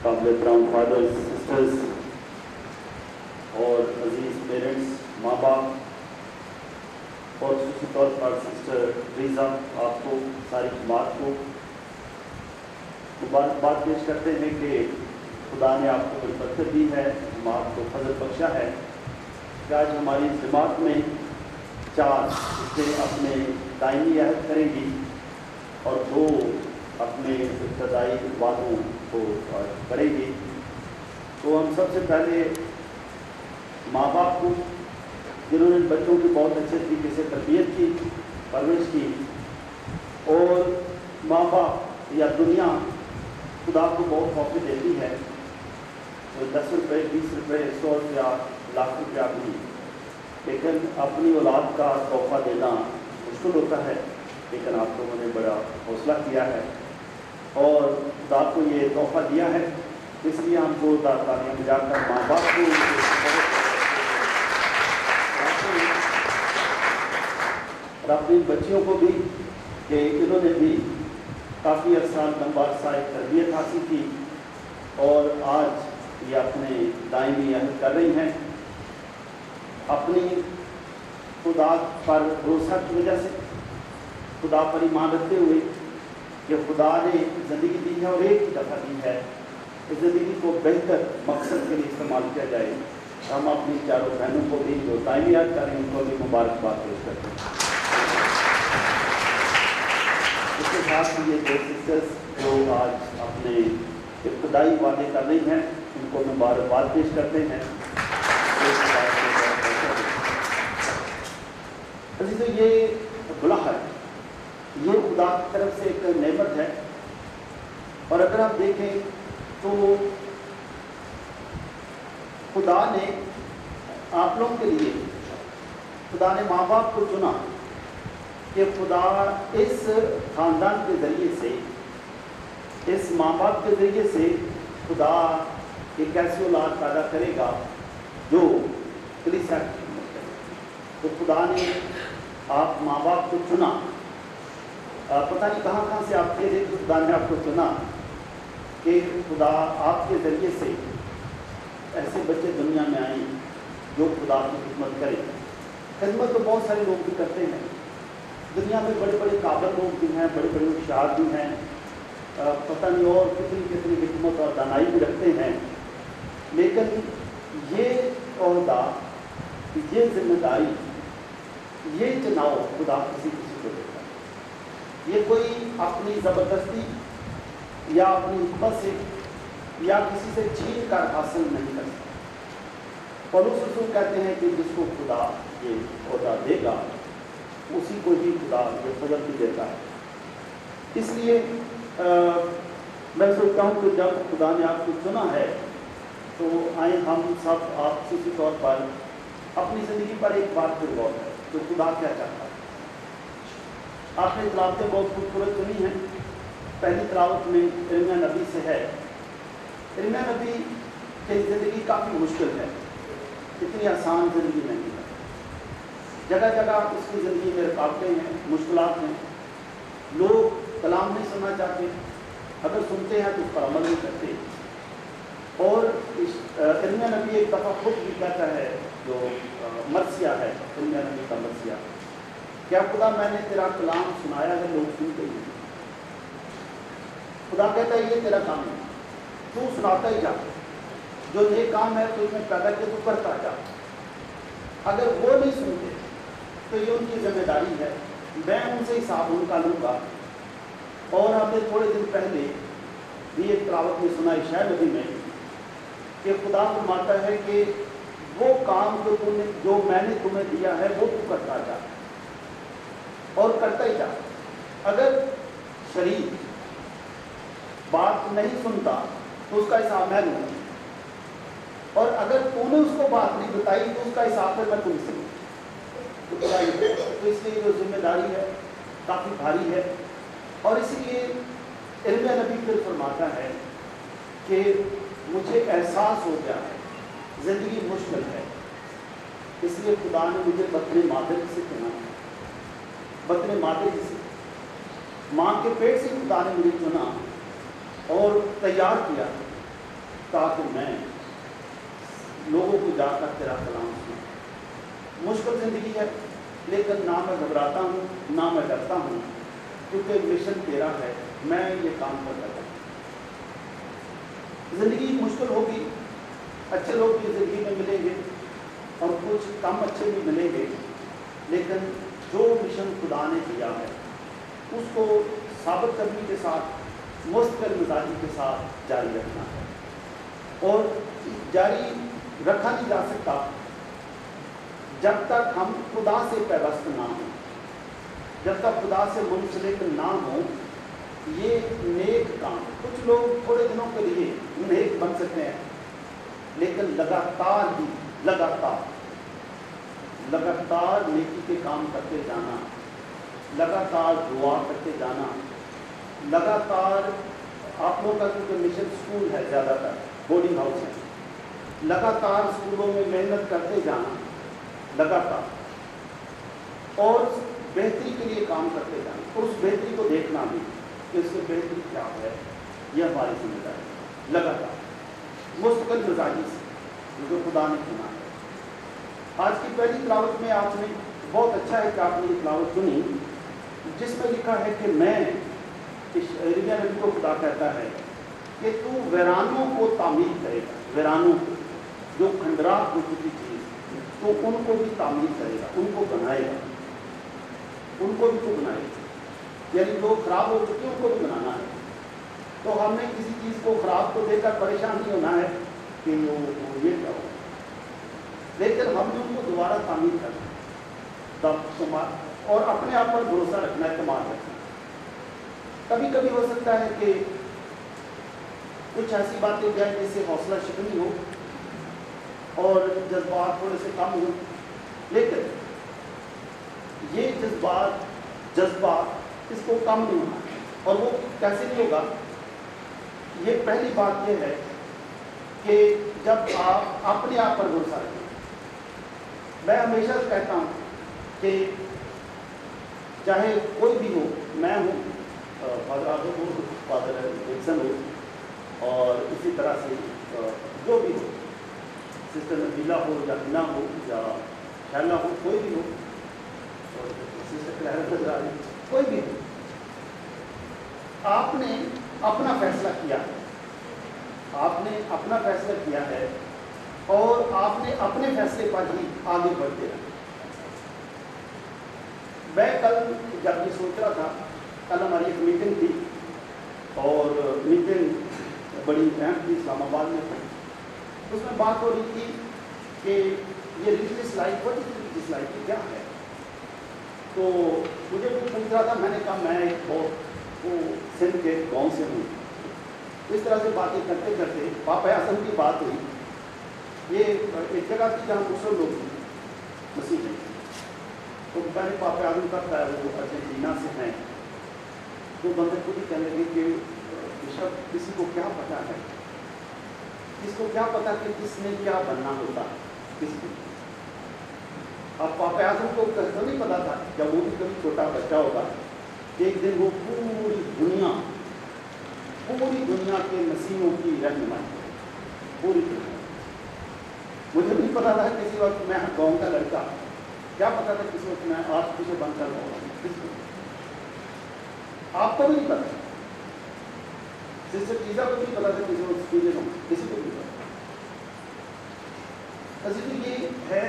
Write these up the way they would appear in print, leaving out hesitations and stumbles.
قابل احترام fathers, sisters اور عزیز پیرنٹس، ماں باپ، اور خصوصی طور پر سسٹر ریزا، آپ کو ساری جماعت کو مبارکباد پیش کرتے ہیں کہ خدا نے آپ کو کوئی برکت دی ہے، جماعت کو فضل بخشا ہے کہ آج ہماری جماعت میں 4 حصے اپنے دائمی عہد کریں گی اور 2 اپنے ابتدائی وعدوں کو کریں گی۔ تو ہم سب سے پہلے ماں باپ کو، جنہوں نے بچوں کی بہت اچھے طریقے سے تربیت کی، پرورش کی، اور ماں باپ یا دنیا خدا کو بہت تحفے دیتی ہے، تو 10 روپے، 20 روپے، 100 روپیہ، لاکھ روپیہ بھی، لیکن اپنی اولاد کا تحفہ دینا مشکل ہوتا ہے، لیکن آپ لوگوں نے بڑا حوصلہ کیا ہے اور خدا کو یہ تحفہ دیا ہے، اس لیے ہم کو تالیاں بجا کر ماں باپ کو اور اپنی بچیوں کو بھی کہ انہوں نے بھی کافی عرصہ لمبا عرصہ ایک تربیت حاصل کی اور آج یہ اپنے دائمی عہد کر رہی ہیں، اپنی خدا پر بھروسہ کی وجہ سے، خدا پر ایمان رکھتے ہوئے کہ خدا نے زندگی دی ہے اور ایک ہی دفعہ دی ہے، اس زندگی کو بہتر مقصد کے لیے استعمال کیا جائے۔ ہم اپنی چاروں بہنوں کو بھی جو دائمی عہد کر رہے ہیں ان کو بھی مبارکباد پیش کرتے ہیں۔ اس کے ساتھ یہ 2 سسٹرز جو آج اپنے ابتدائی وعدے کر رہی ہیں ان کو مبارکباد پیش کرتے ہیں۔ عزیزو، یہ گناہ ہے، یہ خدا کی طرف سے ایک نعمت ہے، اور اگر آپ دیکھیں تو خدا نے آپ لوگوں کے لیے، خدا نے ماں باپ کو چنا کہ خدا اس خاندان کے ذریعے سے، اس ماں باپ کے ذریعے سے خدا ایک ایسی اولاد پیدا کرے گا جو کلیسیا کی خدمت کرے۔ تو خدا نے آپ ماں باپ کو چنا، پتہ نہیں کہاں کہاں سے آپ تھے، لیکن خدا نے آپ کو چنا کہ خدا آپ کے ذریعے سے ایسے بچے دنیا میں آئیں جو خدا کی خدمت کریں۔ خدمت تو بہت سارے لوگ بھی کرتے ہیں، دنیا میں بڑے بڑے قابل لوگ بھی ہیں، بڑے بڑے ہوشیار بھی ہیں، پتہ نہیں اور کتنی کتنی حکمت اور دانائی بھی رکھتے ہیں، لیکن یہ عہدہ، یہ ذمہ داری، یہ چناؤ خدا کسی کسی کو دیتا ہے۔ یہ کوئی اپنی زبردستی یا اپنی حکمت سے یا کسی سے چھین کر حاصل نہیں کر سکتا۔ پولس رسول کہتے ہیں کہ جس کو خدا یہ عہدہ دے گا اسی کو ہی خدا یہ فضل بھی دیتا ہے۔ اس لیے میں سوچتا ہوں کہ جب خدا نے آپ کو چنا ہے تو آئیں ہم سب آپ خصوصی طور پر اپنی زندگی پر ایک بات پہ غور کریں کہ خدا کیا چاہتا ہے۔ آپ نے تلاوتیں بہت خوبصورت سنی ہیں۔ پہلی تلاوت میں ارمیا نبی سے ہے۔ ارمیا نبی کی زندگی کافی مشکل ہے، اتنی آسان زندگی نہیں ہے، جگہ جگہ اس کی زندگی میں رکاوٹیں ہیں، مشکلات ہیں، لوگ کلام نہیں سننا چاہتے، اگر سنتے ہیں تو اس پر عمل نہیں کرتے۔ اور ارمیا نبی ایک دفعہ خود بھی کہتا ہے، جو مرثیہ ہے ارمیا نبی کا مرثیہ، کیا خدا میں نے تیرا کلام سنایا ہے، لوگ سنتے ہی نہیں۔ خدا کہتا ہے یہ تیرا کام ہے، تو سناتا ہی جا، جو نیک کام ہے تو میں پیدا کیا تو کرتا جا۔ اگر وہ نہیں سنتے تو یہ ان کی ذمہ داری ہے، میں ان سے حساب ان کا لوں گا۔ اور ہم نے تھوڑے دن پہلے بھی ایک تلاوت میں سنا عشاء نبی میں کہ خدا فرماتا ہے کہ وہ کام جو میں نے تمہیں دیا ہے وہ تو کرتا جا اور کرتا ہی جا۔ اگر شریک بات نہیں سنتا تو اس کا حساب میں لوں گا، اور اگر تو نے اس کو بات نہیں بتائی تو اس کا حساب پھر میں تم سے لوں۔ تو اس لیے جو ذمہ داری ہے کافی بھاری ہے، اور اسی لیے ارمیا نبی پھر فرماتا ہے کہ مجھے احساس ہو گیا ہے زندگی مشکل ہے، اس لیے خدا نے مجھے بطن مادر سے چنا، بطن مادر سے، ماں کے پیٹ سے خدا نے مجھے چنا اور تیار کیا تاکہ میں لوگوں کو جا کر تیرا کلام سنوں۔ مشکل زندگی ہے، لیکن نہ میں گھبراتا ہوں نہ میں ڈرتا ہوں، کیونکہ مشن تیرا ہے، میں یہ کام کرتا ہوں۔ زندگی مشکل ہوگی، اچھے لوگ بھی زندگی میں ملیں گے اور کچھ کم اچھے بھی ملیں گے، لیکن جو مشن خدا نے دیا ہے اس کو ثابت کرنے کے ساتھ مستقل مزاجی کے ساتھ جاری رکھنا ہے، اور جاری رکھا نہیں جا سکتا جب تک ہم خدا سے پیوست نہ ہوں، جب تک خدا سے منسلک نہ ہوں۔ یہ نیک کام، کچھ لوگ تھوڑے دنوں کے لیے نیک بن سکتے ہیں، لیکن لگاتار نیکی کے کام کرتے جانا، لگاتار دعا کرتے جانا، لگاتار آپ لوگوں کا کیونکہ مشن اسکول ہے، زیادہ تر بورڈنگ ہاؤس ہے، لگاتار اسکولوں میں محنت کرتے جانا، لگاتار، اور بہتری کے لیے کام کرتے جانا، اور اس بہتری کو دیکھنا بھی کہ اس سے بہتری کیا ہے، یہ ہماری ذمہ داری ہے۔ لگاتار مستقل مزاجی سے جو خدا نے چنا ہے۔ آج کی پہلی تلاوت میں آپ نے بہت اچھا ہے کہ آپ نے یہ تلاوت سنی، جس میں لکھا ہے کہ میں، ارمیا نبی کو خدا کہتا ہے کہ تو ویرانوں کو تعمیر کرے گا، ویرانوں کو، جو کھنڈرا ہو چکی چیز، تو ان کو بھی تعمیر کرے گا، ان کو بنائے گا، ان کو بھی تو بنائے گا، یعنی جو خراب ہو چکی ہے ان کو بھی بنانا ہے۔ تو ہم نے کسی چیز کو خراب کو دیکھ کر پریشان نہیں ہونا ہے کہ وہ یہ کیا ہو، لیکن ہم نے ان کو دوبارہ تعمیر کرنا ہے، اور اپنے آپ پر بھروسہ رکھنا، اعتماد رکھنا۔ کبھی کبھی ہو سکتا ہے کہ کچھ ایسی باتیں جائیں جس سے حوصلہ شکنی ہو اور جذبات تھوڑے سے کم ہوں، لیکن یہ جذبات اس کو کم نہیں ہونا، اور وہ کیسے نہیں ہوگا؟ یہ پہلی بات یہ ہے کہ جب آپ اپنے آپ پر بھروسہ رکھیں۔ میں ہمیشہ کہتا ہوں کہ چاہے کوئی بھی ہو، میں ہوں، فادر آزم ہو، فادر وکسن ہو، اور اسی طرح سے جو بھی ہو، سسٹر نبیلہ ہو یا ہنا ہو یا شیلہ ہو، کوئی بھی ہو، اور سسٹر کلیرا نظر آ رہی، کوئی بھی ہو، آپ نے اپنا فیصلہ کیا ہے، آپ نے اپنا فیصلہ کیا ہے، اور آپ نے اپنے فیصلے پر ہی آگے بڑھتے رہنا۔ میں کل جب یہ سوچ رہا تھا، کل ہماری ایک میٹنگ تھی، اور میٹنگ بڑی اہم تھی، اسلام آباد میں تھی، اس میں بات ہو رہی تھی کہ یہ religious life, what is religious life, کیا ہے؟ تو مجھے بھی پوچھ رہا تھا، میں نے کہا میں ایک بہت سندھ کے گاؤں سے ہوں۔ اس طرح سے باتیں کرتے کرتے پاپا اعظم کی بات ہوئی۔ یہ ایک جگہ تھی جہاں مسلم لوگ تھے، مسیح ہیں، تو میں نے پاپا اعظم کا تھا، وہ ارجنٹینا سے ہیں، تو بندے خود ہی کہنے لگے کہ بشپ کسی کو کیا پتا ہے، کس کو کیا پتا کہ کس نے کیا بننا ہوتا، کس کو۔ اب پاپا اعظم کو تو نہیں پتا تھا، جب وہ بھی کبھی چھوٹا بچہ ہوگا، ایک دن وہ پوری دنیا کے مسیحوں کی رہنمائی کرے، پوری دنیا۔ مجھے نہیں پتا تھا کسی وقت میں گاؤں کا لڑکا، کیا پتا تھا کسی وقت میں آج پیچھے بن کر رہا ہوں، کس کو؟ آپ کو بھی نہیں پتا، سسٹر چیزا کو بھی پتا تھا کسی وقت، کسی کو بھی پتا۔ عزیز یہ ہے،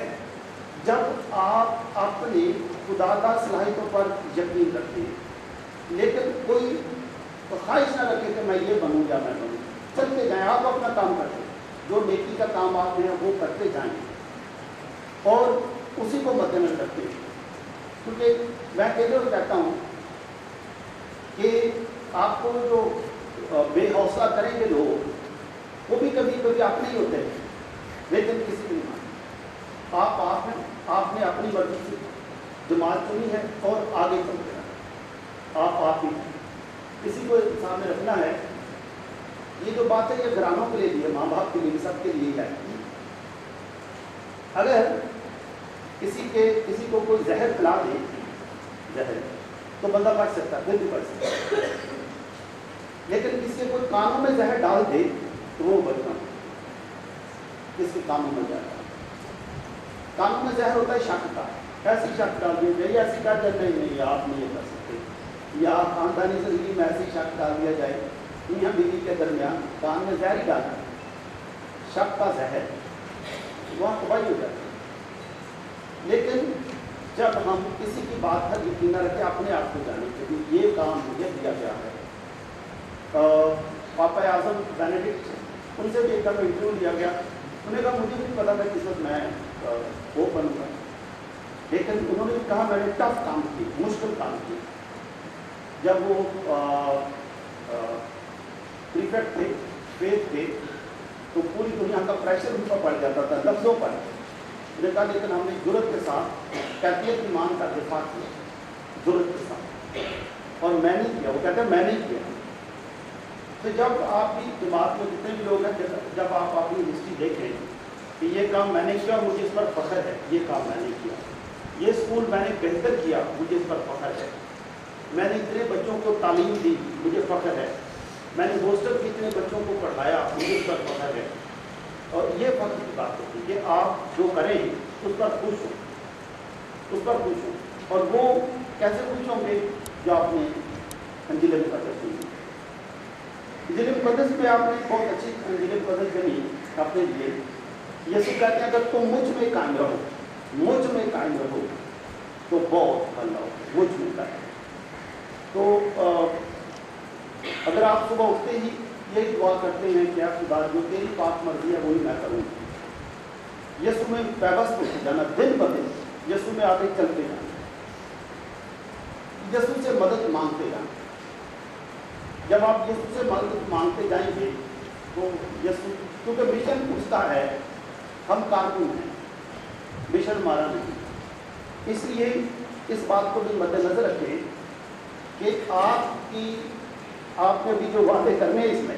جب آپ اپنے خدا کا صلاحیتوں پر یقین رکھتے ہیں، لیکن کوئی خواہش نہ رکھے کہ میں یہ بنوں یا میں بنوں، چلتے جائیں، آپ اپنا کام کرتے ہیں، جو نیکی کا کام آپ ہیں وہ کرتے جائیں، اور اسی کو مد نظر رکھتے ہیں۔ کیونکہ میں کہتے ہوئے کہتا ہوں کہ آپ کو جو بے حوصلہ کریں گے لوگ، وہ بھی کبھی کبھی اپنے ہی ہوتے ہیں، لیکن کسی کی نہیں مانتے۔ آپ نے اپنی مرضی سے جماعت چنی ہے اور آگے چلتے ہیں، آپ ہی کسی کو سامنے رکھنا ہے۔ یہ جو بات ہے یہ گھرانوں کے لیے بھی ہے، ماں باپ کے لیے بھی، سب کے لیے ہے۔ اگر کسی کو کوئی زہر پلا دے، زہر، تو بندہ بچ سکتا ہے، پھر بھی بچ سکتا ہے، لیکن کسی کے کوئی کانوں میں زہر ڈال دے تو وہ بچنا کس کے کاموں میں زہر ڈالتا ہے؟ کاموں میں زہر ہوتا ہے شک کا، ایسی شک ڈال دی جائے، ایسی کہا جائے نہیں آپ نہیں یہ کر سکتے، یا خاندانی زندگی میں ایسی شک ڈال دیا جائے، میاں بیوی کے درمیان کان میں زہر ہی ڈالنا ہے، شک کا زہر وہاں تباہی ہو جاتی ہے۔ لیکن جب ہم کسی کی بات پر یقین نہ رکھیں، اپنے آپ کو جانے کہ یہ کام مجھے دیا گیا ہے۔ پاپا اعظم بینیڈکٹ، ان سے بھی ایک دفعہ انٹرویو لیا گیا، انہوں نے کہا مجھے نہیں پتا تھا کس وقت میں وہ بنوں گا، لیکن انہوں نے کہا میں نے ٹف کام کی، مشکل کام کی۔ جب وہ پریفیکٹ تھے، فیتھ تھے، تو پوری دنیا کا پریشر ان پر پڑ جاتا تھا لفظوں پر، انہوں نے کہا لیکن ہم نے جرت کے ساتھ کیفیت ایمان کا دفاع کیا، جرت کے ساتھ، اور میں نہیں کیا، وہ کہتے ہیں میں نہیں کیا۔ تو جب آپ کی جماعت میں جتنے بھی لوگ ہیں، جب آپ اپنی ہسٹری دیکھیں کہ یہ کام میں نے کیا اور مجھے اس پر فخر ہے، یہ کام میں نے کیا، یہ اسکول میں نے بہتر کیا، مجھے اس پر فخر ہے، میں نے اتنے بچوں کو تعلیم دی، مجھے فخر ہے، میں نے ہاسٹل کے اتنے بچوں کو پڑھایا، مجھے اس پر فخر ہے۔ اور یہ فخر کی بات ہوتی ہے کہ آپ جو کریں اس پر خوش ہوں، اس پر خوش ہوں۔ اور وہ کیسے خوش ہوں گے؟ جو آپ نے انجیل مقدس سنی، انجیل مقدس میں آپ نے بہت اچھی انجیل مقدس بنی اپنے لیے۔ یسوع کہتے ہیں اگر تم مجھ میں قائم رہو، مجھ میں قائم رہو تو بہت پھل لاؤ، مجھ میں قائم۔ تو اگر آپ صبح اٹھتے ہی یہی دعا کرتے ہیں کہ آپ خدا جو تیری پاک مرضی ہے وہی میں کروں، یسوع میں پیوست ہوتے جانا، دن بدن یسوع میں آگے چلتے جانا، یسوع سے مدد مانگتے جانا۔ جب آپ یسوع سے مدد مانگتے جائیں گے تو یسوع، کیونکہ مشن پوچھتا ہے، ہم کارکن ہیں، مشن ہمارا نہیں، اس لیے اس بات کو بھی مد نظر رکھیں کہ آپ نے بھی جو وعدے کرنے اس میں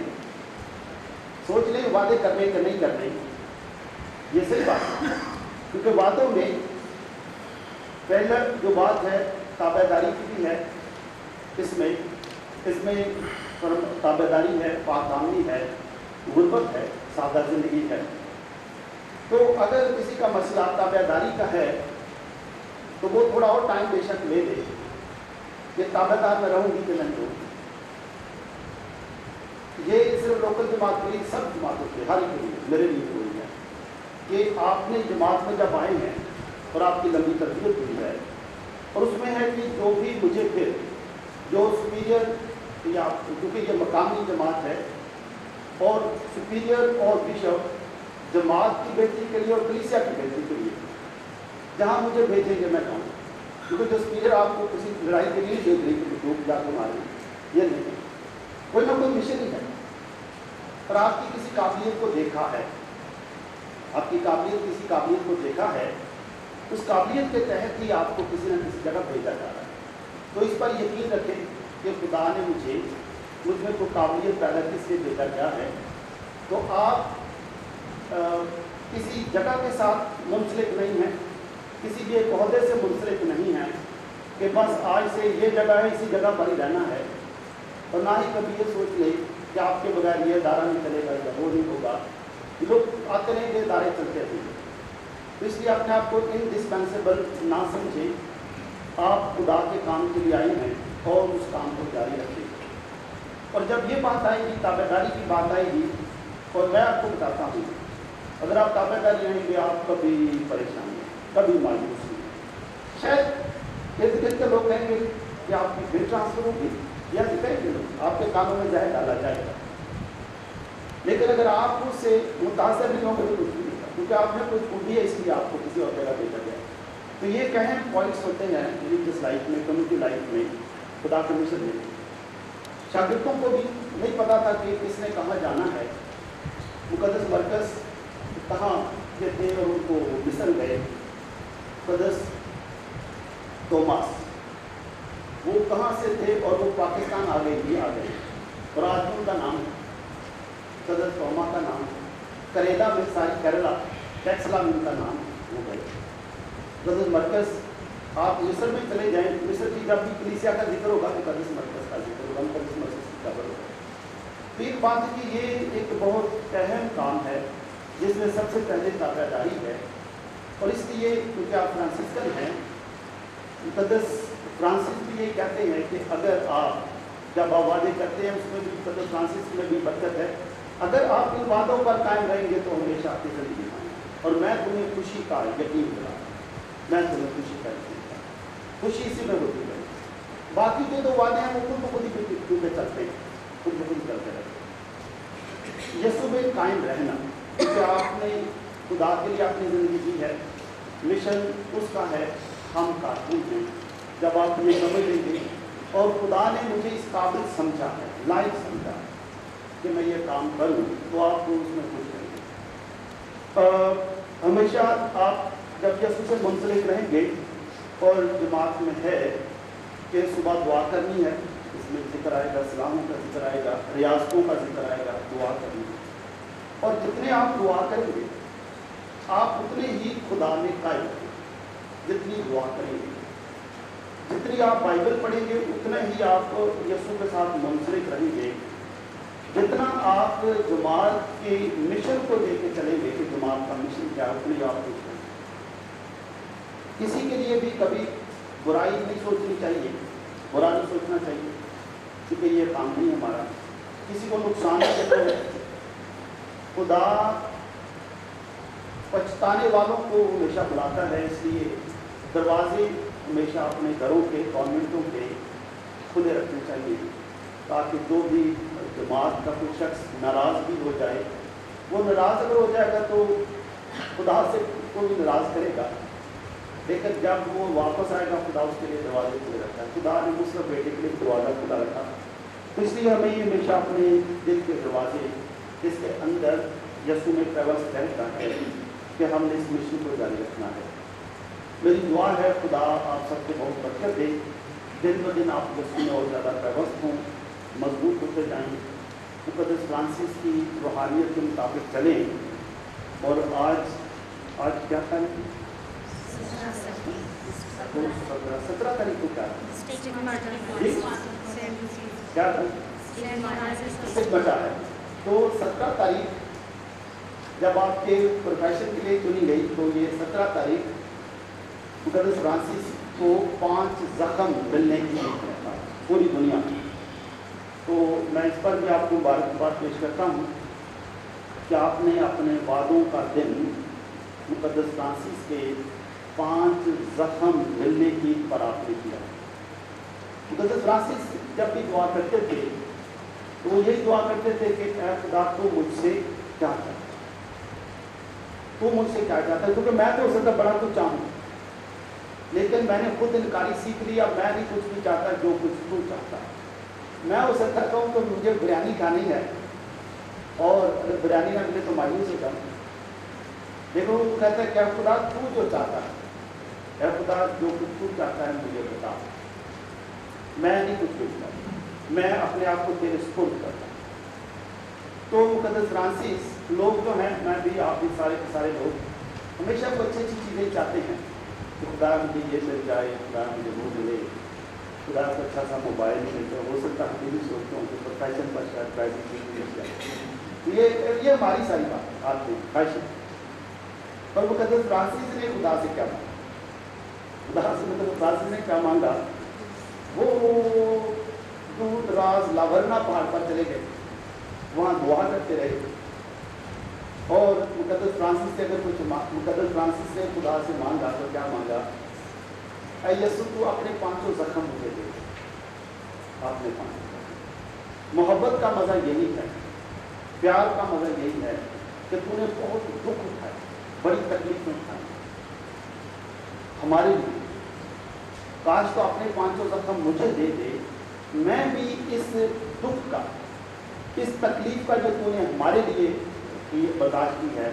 سوچ لیں وعدے کرنے کہ نہیں کرنے، یہ صحیح بات ہے، کیونکہ وعدوں میں پہلا جو بات ہے تابع داری کی بھی ہے، اس میں تابع داری ہے، پاک دامنی ہے، غربت ہے، سادہ زندگی ہے۔ تو اگر کسی کا مسئلہ تابع داری کا ہے تو وہ تھوڑا اور ٹائم بے شک لے دے کہ تابع دار میں رہوں گی کہ نہیں رہوں گی۔ یہ صرف لوکل جماعت کے لیے، سب جماعتوں کے ہر ایک کے لیے، میرے لیے ضروری ہے کہ آپ نے جماعت میں جب آئے ہیں اور آپ کی لمبی تربیت ہوئی ہے، اور اس میں ہے کہ جو بھی مجھے پھر جو سپیریئر، یا کیونکہ یہ مقامی جماعت ہے، اور سپیریئر اور بشپ جماعت کی بہتری کے لیے اور کلیسیا کی بہتری کے لیے جہاں مجھے بھیجیں گے میں کہوں، کیونکہ جو سپیریئر آپ کو کسی لڑائی کے لیے بھیج رہی کہ لوگ جا کے ماریں، یہ نہیں، کوئی نہ کوئی مشن ہی ہے، اور آپ کی کسی قابلیت کو دیکھا ہے، آپ کی قابلیت کسی قابلیت کو دیکھا ہے، اس قابلیت کے تحت ہی آپ کو کسی نہ کسی جگہ بھیجا جا رہا ہے۔ تو اس پر یقین رکھیں کہ خدا نے مجھ میں کوئی قابلیت پیدا کس لیے بھیجا گیا ہے۔ تو آپ کسی جگہ کے ساتھ منسلک نہیں ہیں، کسی بھی ایک عہدے سے منسلک نہیں ہیں کہ بس آج سے یہ جگہ ہے اسی جگہ پر ہی رہنا ہے، اور نہ ہی کبھی یہ سوچ لیں کہ آپ کے بغیر یہ ادارہ نہیں چلے گا یا وہ نہیں ہوگا۔ لوگ آتے رہیں گے، ادارے چلتے رہیں گے، تو اس لیے اپنے آپ کو انڈسپینسیبل نہ سمجھیں، آپ خدا کے کام کے لیے آئے ہیں اور اس کام کو جاری رکھیں۔ اور جب یہ بات آئے گی، تابع داری کی بات آئے گی، اور میں آپ کو بتاتا ہوں اگر آپ تابع داری رہیں گے آپ کبھی پریشان نہیں، کبھی مایوس نہیں۔ شاید ارد گرد کے لوگ کہیں گے کہ آپ کی بل ٹرانسفر ہوگی، یا کہیں گے لوگ آپ کے کاموں میں زہر ڈالا جائے گا، لیکن اگر آپ اس سے متاثر نہیں ہوں گے تو کچھ بھی نہیں ہوگا، کیونکہ آپ نے کچھ خوبی ہے اس لیے آپ کو کسی اور جگہ بھیجا گیا۔ تو یہ اہم پوائنٹس ہوتے ہیں ریلیجیس لائف میں، کمیونٹی لائف میں، خدا کے مشن میں۔ شاگردوں کو بھی نہیں پتا تھا کہ کس نے کہاں جانا ہے۔ مقدس مرکز کہاں کے تھے اور ان کو مصر گئے، مقدس توماس وہ کہاں سے تھے اور وہ پاکستان آ گئے، یہ آ گئے، اور آج ان کا نام ہے مقدس توما کا نام ہے۔ کریلا میں ساری کیرلا ٹیکسلا میں ان کا نام ہو گئے۔ مقدس مرکز آپ مصر میں چلے جائیں، مصر کی جب بھی کلیسیا کا ذکر ہوگا مقدس مرکز کا ذکر ہوگا، مقدس مرکز کی قبر ہوگا۔ تو ایک بات ہے کہ یہ ایک بہت اہم کام ہے جس میں سب سے پہلے تابعداری ہے. اور اس لیے کیونکہ آپ فرانسسکن ہیں، مقدس فرانسس بھی یہ کہتے ہیں کہ اگر آپ جب آپ وعدے کرتے ہیں اس میں بھی مقدس فرانسس میں بھی برکت ہے، اگر آپ ان وعدوں پر قائم رہیں گے تو ہمیشہ آپ کی زندگی میں اور میں تمہیں خوشی کا یقین دلاؤں، میں تمہیں خوشی کا یقین دلاؤں. خوشی اسی میں ہوتی ہے. باقی جو دو وعدے ہیں وہ خود بخود ہی چلتے ہیں، خود بخود چلتے رہتے ہیں. یسوع میں قائم رہنا، کیونکہ آپ نے خدا کے لیے اپنی زندگی دی ہے، مشن اس کا ہے، ہم کارکن ہیں. جب آپ یہ سمجھ لیں گے اور خدا نے مجھے اس قابل سمجھا ہے، لائق سمجھا کہ میں یہ کام کروں، تو آپ کو اس میں خوش رہیں گے. ہمیشہ آپ جب یسوع سے منسلک رہیں گے اور جماعت میں ہے کہ صبح دعا کرنی ہے، اس میں ذکر آئے گا، سلاموں کا ذکر آئے گا، ریاستوں کا ذکر آئے گا، دعا کرنی ہے. اور جتنے آپ دعا کریں گے آپ اتنے ہی خدا میں قائم ہوں گے. جتنی دعا کریں گے، جتنی آپ بائبل پڑھیں گے، اتنا ہی آپ یسوع کے ساتھ منسلک رہیں گے. جتنا آپ جماعت کے مشن کو لے کے چلیں گے کہ جماعت کا مشن کیا ہے، اتنی آپ کچھ کریں. کسی کے لیے بھی کبھی برائی نہیں سوچنی چاہیے، برا نہیں سوچنا چاہیے، کیونکہ یہ کام نہیں ہمارا. کسی کو نقصان نہیں دینا ہے. خدا پچھتانے والوں کو ہمیشہ بلاتا ہے، اس لیے دروازے ہمیشہ اپنے گھروں کے، کانوینٹوں کے کھلے رکھنے چاہیے، تاکہ جو بھی جماعت کا کوئی شخص ناراض بھی ہو جائے، وہ ناراض اگر ہو جائے گا تو خدا سے کوئی ناراض کرے گا، لیکن جب وہ واپس آئے گا خدا اس کے لیے دروازے کھلے رکھتا ہے. خدا نے مسلم بیٹے کے لیے دروازہ کھلا رکھا، تو اس لیے ہمیں یہ ہمیشہ اپنے دل کے دروازے جس کے اندر یسوع میں پیوست رہتا ہے کہ ہم نے اس مشن کو جاری رکھنا ہے. میری دعا ہے خدا آپ سب کو بہت برکت دے، دن ب دن آپ یسوع میں اور زیادہ پیوست ہوں، مضبوط ہوتے جائیں، مقدس فرانسس کی روحانیت کے مطابق چلیں. اور آج کیا تاریخ؟ 17 تاریخ کو کیا بچا ہے. تو 17 تاریخ جب آپ کے پروفیشن کے لیے چنی گئی، تو یہ 17 تاریخ مقدس فرانسس کو 5 زخم ملنے کی پوری دنیا میں. تو میں اس پر بھی آپ کو مبارکباد پیش کرتا ہوں کہ آپ نے اپنے وعدوں کا دن مقدس فرانسس کے 5 زخم ملنے کی پر آپ نے کیا. مقدس فرانسس جب بھی دعا کرتے تھے تو وہ یہی دعا کرتے تھے کہ اے خدا تو مجھ سے کیا چاہتا ہے، تو مجھ سے کیا چاہتا ہے، کیونکہ میں تو اس سے بڑا کچھ چاہوں، لیکن میں نے خود انکاری سیکھ لیا. میں نہیں کچھ بھی چاہتا جو کچھ تو چاہتا ہے. میں اسے کہتا ہوں کہ مجھے بریانی کھانی ہے، اور اگر بریانی نہ ملے تو مایوس ہو جاؤں. دیکھو وہ کہتا ہے کہ خدا تو جو چاہتا ہے، اے خدا جو کچھ تو چاہتا ہے مجھے بتا. میں نہیں کچھ پوچھتا، میں اپنے آپ کو تیرے سپرد کرتا ہوں. تو مقدس فرانسس لوگ جو ہیں، میں بھی آپ بھی سارے کے سارے لوگ ہمیشہ کو اچھی اچھی چیزیں چاہتے ہیں کہ خدا مجھے یہ مل جائے، خدا مجھے وہ ملے، خدا کو اچھا سا موبائل مل جائے. ہو سکتا ہے بھی سوچتا ہوں کہ فیشن پر شاید پرائزی چیز مل جائے. یہ ہماری ساری بات آتی ہے فیشن پر. مقدس فرانسس نے خدا سے کیا مانگا؟ خدا سے مقدس فرانسس نے کیا مانگا؟ وہ دور دراز لاورنا پہاڑ پر چلے گئے، وہاں دعا کرتے رہے. اور مقدس فرانسس سے اگر کچھ مقدس فرانسس نے خدا سے مانگا تو کیا مانگا؟ اے یسوع تو اپنے 500 زخم مجھے دے. آپ نے 500 زخم. محبت کا مزہ یہی ہے، پیار کا مزہ یہی ہے کہ تو نے بہت دکھ اٹھائے، بڑی تکلیفیں اٹھائی ہمارے لیے. کاش تو اپنے 500 زخم مجھے دے دے، میں بھی اس دکھ کا، اس تکلیف کا جو تو نے ہمارے لیے برداشت کی ہے،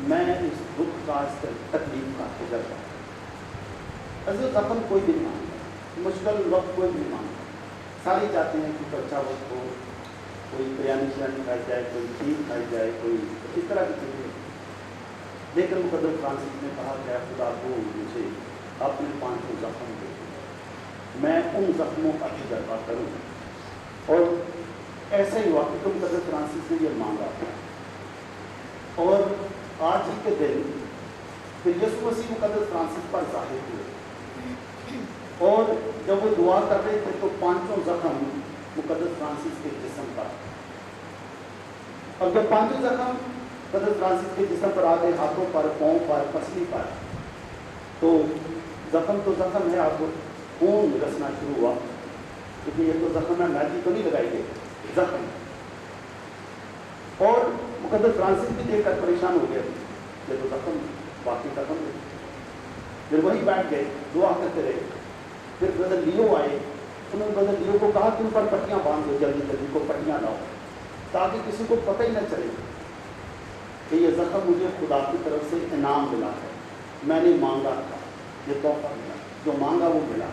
میں اس دکھ کا، اس تکلیف کا تجربہ. عزیز زخم کوئی بھی نہیں مانگتا، مشکل وقت کوئی بھی نہیں مانگتا. سارے چاہتے ہیں کہ اچھا وقت ہو، کوئی بریانی شریانی کھائی جائے، کوئی کھیر کھائی جائے، کوئی اس طرح کی چیزیں. لیکن مقدس فرانسس نے کہا کہ خدا کو مجھے اپنے 500 زخم دے، میں ان زخموں کا تجربہ کروں. اور ایسا ہی ہوا کہ مقدس فرانسس نے یہ مانگا. اور آج ہی کے دن پھر یسوع مسیح مقدس فرانسس پر ظاہر ہوئے، اور جب وہ دعا کر رہے تھے تو 5 زخم مقدس فرانسس کے جسم پر، اور جب 5 زخم مقدس فرانسس کے جسم پر آ گئے، ہاتھوں پر، پاؤں پر، پسلی پر، تو زخم تو زخم ہے، آپ کو خون رسنا شروع ہوا، کیونکہ یہ تو زخم ہے، میدی تو نہیں لگائی گئی، زخم. اور مقدس فرانسس بھی دیکھ کر پریشان ہو گئے، یہ تو زخم باقی زخم ہے. پھر وہی بیٹھ گئے، دعا کرتے رہے. پھر برادر لیو آئے، انہوں نے برادر لیو کو کہا کہ ان پر پٹیاں باندھ دو، جلدی جلدی کو پٹیاں لاؤ، تاکہ کسی کو پتہ ہی نہ چلے کہ یہ زخم مجھے خدا کی طرف سے انعام ملا ہے، میں نے مانگا تھا، یہ تحفہ ملا، جو مانگا وہ ملا.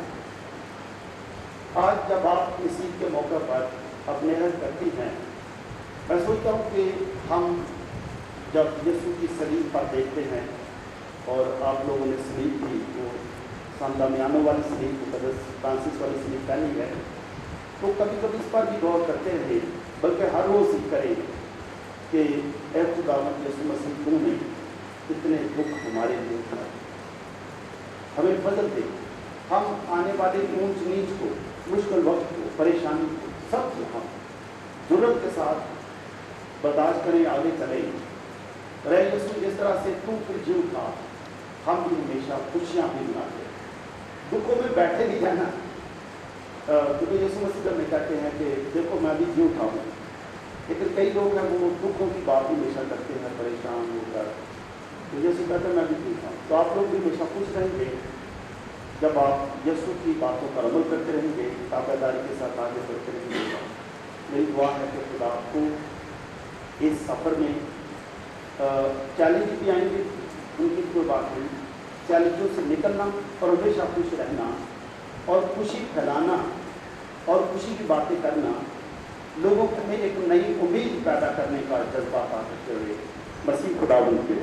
آج جب آپ مسیح کے موقع پر اپنے عہد کرتی ہیں، میں سوچتا ہوں کہ ہم جب یسوع کی صلیب پر دیکھتے ہیں، اور آپ لوگوں نے صلیب کی وہ سان دامیانو والی صلیب، مقدس فرانسس والی صلیب پہنی ہے، تو کبھی کبھی اس پر بھی غور کرتے رہے، بلکہ ہر روز ہی کریں کہ اے خداوند یسوع مسیح تو نے اتنے دکھ ہمارے لیے اٹھائے، ہمیں فضل دے، ہم آنے والے اونچ نیچ کو، مشکل وقت کو، پریشانی کو، سب کو ہم ضرورت کے ساتھ برداشت کریں، آگے چلیں. رہے یسوع جس طرح سے تو پھر جی اٹھا، ہم بھی ہمیشہ خوشیاں بھی مناتے ہیں، دکھوں میں بیٹھے نہیں جانا. کیونکہ یسوع مسیح جب میں کہتے ہیں کہ دیکھو میں بھی جی اٹھا ہوں، لیکن کئی لوگ ہیں وہ دکھوں کی بات ہمیشہ کرتے ہیں، پریشان ہو کر. تو یسوع کہتے ہیں میں بھی جی اٹھا ہوں. تو آپ لوگ بھی ہمیشہ خوش رہیں گے جب آپ یسوع کی باتوں پر عمل کرتے رہیں گے، تابعداری کے ساتھ آگے بڑھتے رہیں گے. میری دعا ہے کہ خدا آپ کو اس سفر میں چیلنج بھی آئیں گے، ان کی کوئی بات نہیں، چیلنجوں سے نکلنا اور ہمیشہ خوش رہنا اور خوشی پھیلانا اور خوشی کی باتیں کرنا، لوگوں میں ایک نئی امید پیدا کرنے کا جذبہ پا کرتے ہوئے مسیح خداوند کے